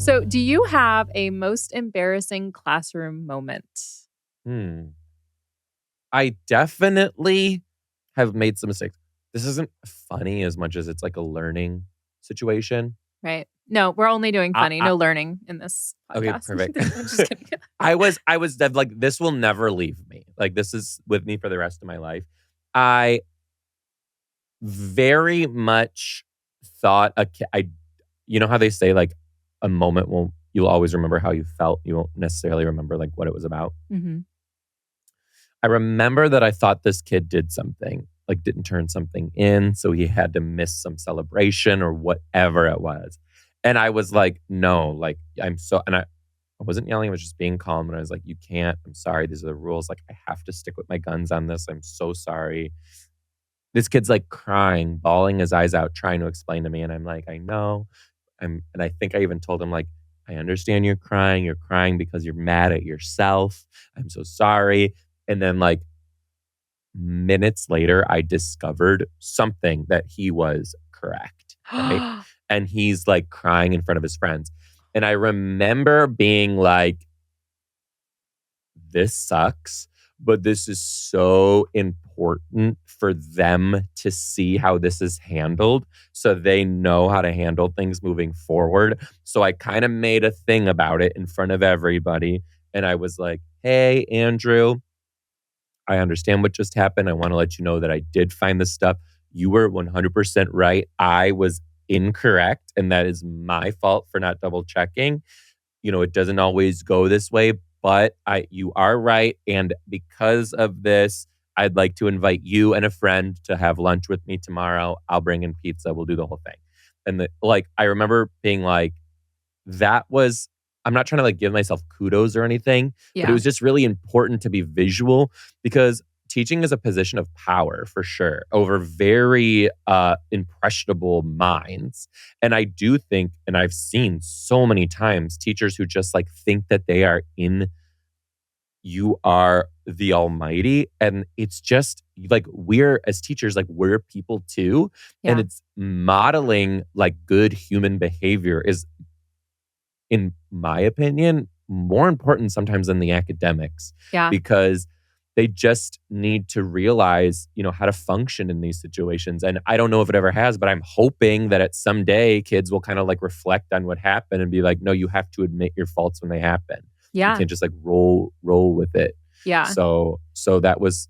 So, do you have a most embarrassing classroom moment? Hmm. I definitely have made some mistakes. This isn't funny as much as it's like a learning situation. Right? No, we're only doing I, funny, I no learning in this okay, podcast. perfect. I'm just kidding. Like, this will never leave me. Like, this is with me for the rest of my life. I very much thought you know how they say like a moment you'll always remember how you felt. You won't necessarily remember like what it was about. Hmm. I remember that I thought this kid did something, like didn't turn something in, so he had to miss some celebration or whatever it was. And I was like, no, like I wasn't yelling, I was just being calm. And I was like, you can't, I'm sorry, these are the rules. Like, I have to stick with my guns on this. I'm so sorry. This kid's like crying, bawling his eyes out, trying to explain to me. And I'm like, I know. And I think I even told him, like, I understand you're crying. You're crying because you're mad at yourself. I'm so sorry. And then, like, minutes later, I discovered something that he was correct, right? And he's like crying in front of his friends. And I remember being like, this sucks, but this is so important for them to see how this is handled so they know how to handle things moving forward. So I kind of made a thing about it in front of everybody. And I was like, hey, Andrew, I understand what just happened. I want to let you know that I did find this stuff. You were 100% right. I was incorrect. And that is my fault for not double checking. You know, it doesn't always go this way, but you are right. And because of this, I'd like to invite you and a friend to have lunch with me tomorrow. I'll bring in pizza. We'll do the whole thing. And I remember being like, that was, I'm not trying to like give myself kudos or anything, but it Yeah. was just really important to be visual because teaching is a position of power for sure over very impressionable minds. And I do think, and I've seen so many times teachers who just like think that they are you are the almighty. And it's just like, we're as teachers, like we're people too. And Yeah. it's modeling like good human behavior is, in my opinion, more important sometimes than the academics Yeah. because they just need to realize, you know, how to function in these situations. And I don't know if it ever has, but I'm hoping that at some day kids will kind of like reflect on what happened and be like, no, you have to admit your faults when they happen. You Yeah. can't just like roll with it. Yeah. So that was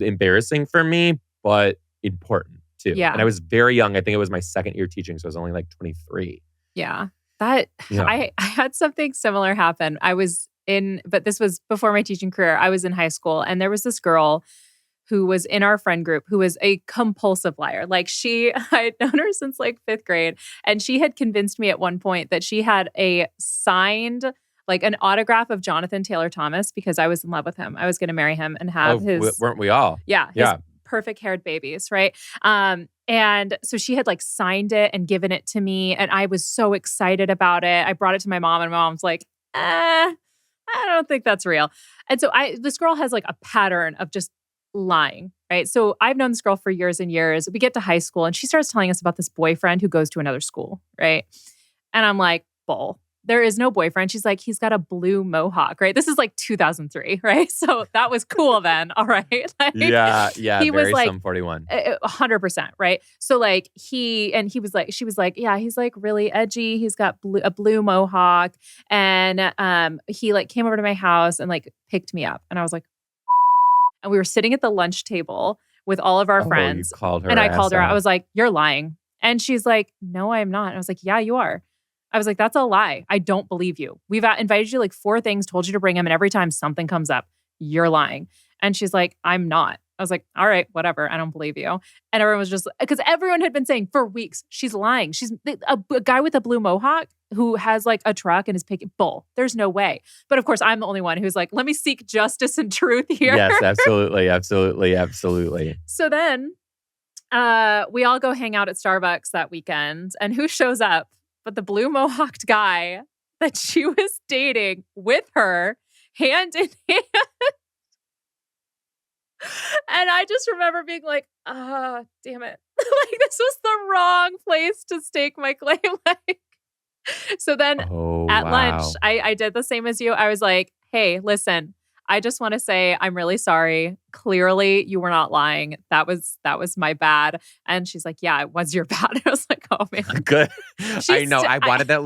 embarrassing for me, but important too. And Yeah. I was very young. I think it was my second year teaching, so I was only like 23. Yeah. That Yeah. I had something similar happen. But this was before my teaching career. I was in high school and there was this girl who was in our friend group who was a compulsive liar. Like I had known her since like 5th grade. And she had convinced me at one point that she had a signed, like an autograph of Jonathan Taylor Thomas because I was in love with him. I was going to marry him and have Weren't we all? his perfect haired babies, right? And so she had like signed it and given it to me. And I was so excited about it. I brought it to my mom and my mom's like, I don't think that's real. And so this girl has like a pattern of just lying, right? So I've known this girl for years and years. We get to high school and she starts telling us about this boyfriend who goes to another school, right? And I'm like, bull. There is no boyfriend. She's like, he's got a blue mohawk, right? This is like 2003, right? So that was cool then, all right? Like, yeah, he was very like, Sum 41. 100%, right? So like she was like, yeah, he's like really edgy. He's got a blue mohawk. And he like came over to my house and like picked me up. And I was like, and we were sitting at the lunch table with all of our friends. You called her and I called her out. I out. was like, you're lying. And she's like, no, I'm not. And I was like, yeah, you are. I was like, that's a lie. I don't believe you. We've invited you like 4 things, told you to bring them. And every time something comes up, you're lying. And she's like, I'm not. I was like, all right, whatever. I don't believe you. And everyone was just, because everyone had been saying for weeks, she's lying. She's a guy with a blue mohawk who has like a truck and is picking bull. There's no way. But of course, I'm the only one who's like, let me seek justice and truth here. Yes, absolutely. Absolutely. Absolutely. So then we all go hang out at Starbucks that weekend. And who shows up but the blue mohawked guy that she was dating with her, hand in hand. And I just remember being like, damn it. Like, this was the wrong place to stake my claim. Like, So then Oh, at lunch, wow. I did the same as you. I was like, hey, listen, I just want to say I'm really sorry. Clearly, you were not lying. That was my bad. And she's like, yeah, it was your bad. I was like, oh man. Good. I She's know. st- I wanted that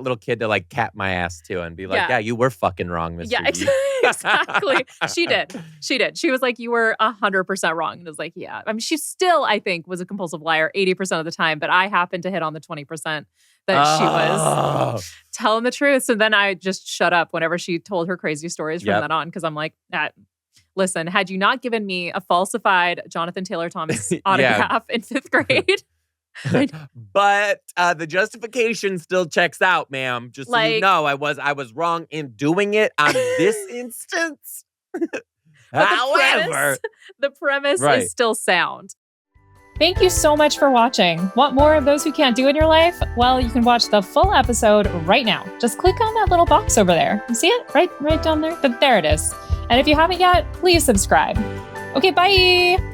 little kid to like cap my ass too and be like, yeah. yeah, you were fucking wrong, Yeah, Mr. Yi. exactly. She did. She did. She was like, you were 100% wrong. And I was like, yeah. I mean, she still, I think, was a compulsive liar 80% of the time, but I happened to hit on the 20% that she was Oh. telling the truth. So then I just shut up whenever she told her crazy stories from Yep. then on. Cause I'm like, listen, had you not given me a falsified Jonathan Taylor Thomas Yeah. autograph in 5th grade, But the justification still checks out, ma'am. Just so you like, know, I was wrong in doing it on this instance. but However, the premise right. is still sound. Thank you so much for watching. Want more of Those Who Can't Do in your life? Well, you can watch the full episode right now. Just click on that little box over there. You see it? Right down there? There it is. And if you haven't yet, please subscribe. Okay, bye.